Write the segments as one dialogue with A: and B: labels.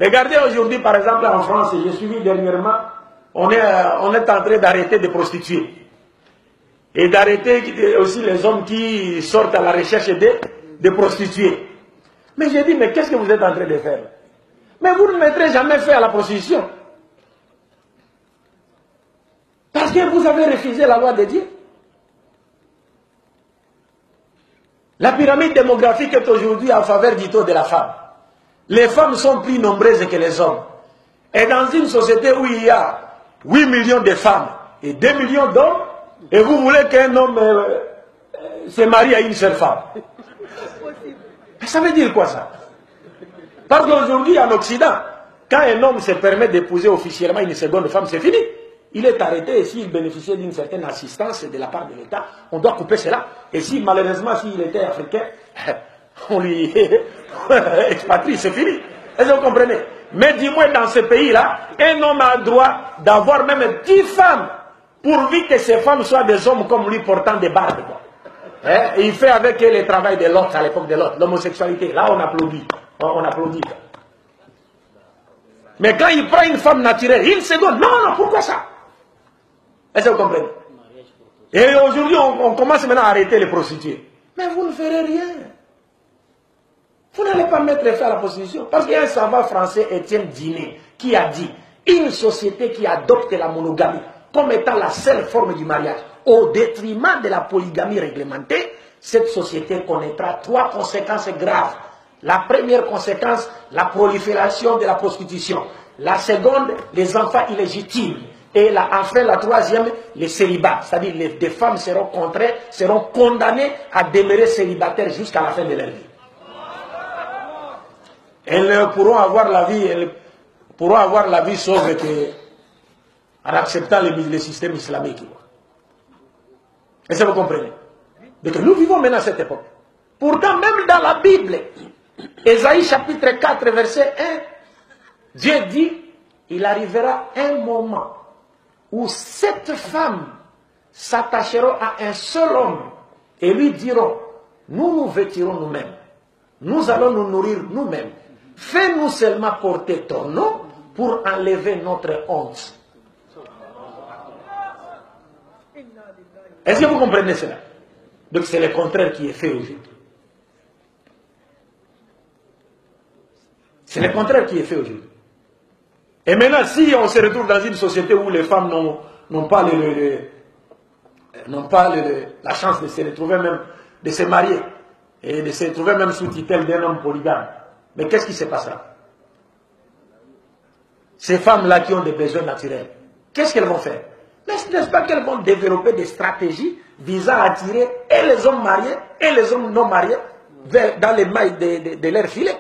A: Regardez aujourd'hui, par exemple, en France, j'ai suivi dernièrement, on est en train d'arrêter des prostituées. Et d'arrêter aussi les hommes qui sortent à la recherche des prostituées. Mais j'ai dit, mais qu'est-ce que vous êtes en train de faire? Mais vous ne mettrez jamais fait à la prostitution. Parce que vous avez refusé la loi de Dieu. La pyramide démographique est aujourd'hui en faveur du taux de la femme. Les femmes sont plus nombreuses que les hommes. Et dans une société où il y a 8 millions de femmes et 2 millions d'hommes, et vous voulez qu'un homme se marie à une seule femme. Mais ça veut dire quoi ça? Parce qu'aujourd'hui en Occident, quand un homme se permet d'épouser officiellement une seconde femme, c'est fini. Il est arrêté et s'il bénéficiait d'une certaine assistance de la part de l'État, on doit couper cela. Et si malheureusement, s'il était africain, on lui expatrie, c'est fini. Est-ce que vous comprenez? Mais du moins dans ce pays-là, un homme a le droit d'avoir même 10 femmes, pourvu que ces femmes soient des hommes comme lui portant des barbes. Et il fait avec eux le travail de l'autre à l'époque de l'autre, l'homosexualité. Là, on applaudit. On applaudit. Mais quand il prend une femme naturelle, il se donne. Non, pourquoi ça? Est-ce que vous comprenez? Et aujourd'hui, on commence maintenant à arrêter les prostituées. Mais vous ne ferez rien. Vous n'allez pas mettre fin à la prostitution. Parce qu'il y a un savant français, Étienne Dinet, qui a dit, une société qui adopte la monogamie comme étant la seule forme du mariage, au détriment de la polygamie réglementée, cette société connaîtra 3 conséquences graves. La première conséquence, la prolifération de la prostitution. La seconde, les enfants illégitimes. Et enfin, la troisième, les célibats. C'est-à-dire que des femmes seront condamnées à demeurer célibataires jusqu'à la fin de leur vie. Elles pourront avoir la vie, sauf en acceptant le système islamique. Est-ce que vous comprenez? Donc nous vivons maintenant à cette époque. Pourtant, même dans la Bible, Ésaïe chapitre 4, verset 1, Dieu dit, il arrivera un moment où 7 femmes s'attacheront à un seul homme et lui diront, nous nous vêtirons nous-mêmes, nous allons nous nourrir nous-mêmes, fais-nous seulement porter ton nom pour enlever notre honte. Est-ce que vous comprenez cela? Donc c'est le contraire qui est fait aujourd'hui. C'est le contraire qui est fait aujourd'hui. Et maintenant, si on se retrouve dans une société où les femmes n'ont pas la chance de se retrouver même, de se marier, et de se retrouver même sous tutelle d'un homme polygame, mais qu'est-ce qui se passera? Ces femmes-là qui ont des besoins naturels, qu'est-ce qu'elles vont faire? N'est-ce pas qu'elles vont développer des stratégies visant à attirer et les hommes mariés et les hommes non mariés dans les mailles de leur filet?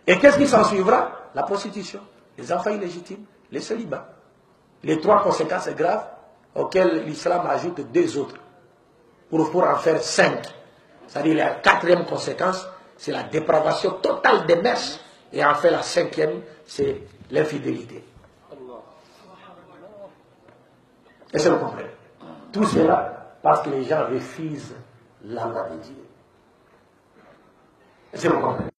A: Et qu'est-ce qui s'en suivra? La prostitution, les enfants illégitimes, les célibats. Les 3 conséquences graves auxquelles l'islam ajoute 2 autres pour en faire 5. C'est-à-dire la 4e conséquence, c'est la dépravation totale des mœurs. Et enfin la 5e, c'est l'infidélité. Est-ce que vous comprenez? Tout cela parce que les gens refusent la loi de Dieu. Est-ce que vous comprenez?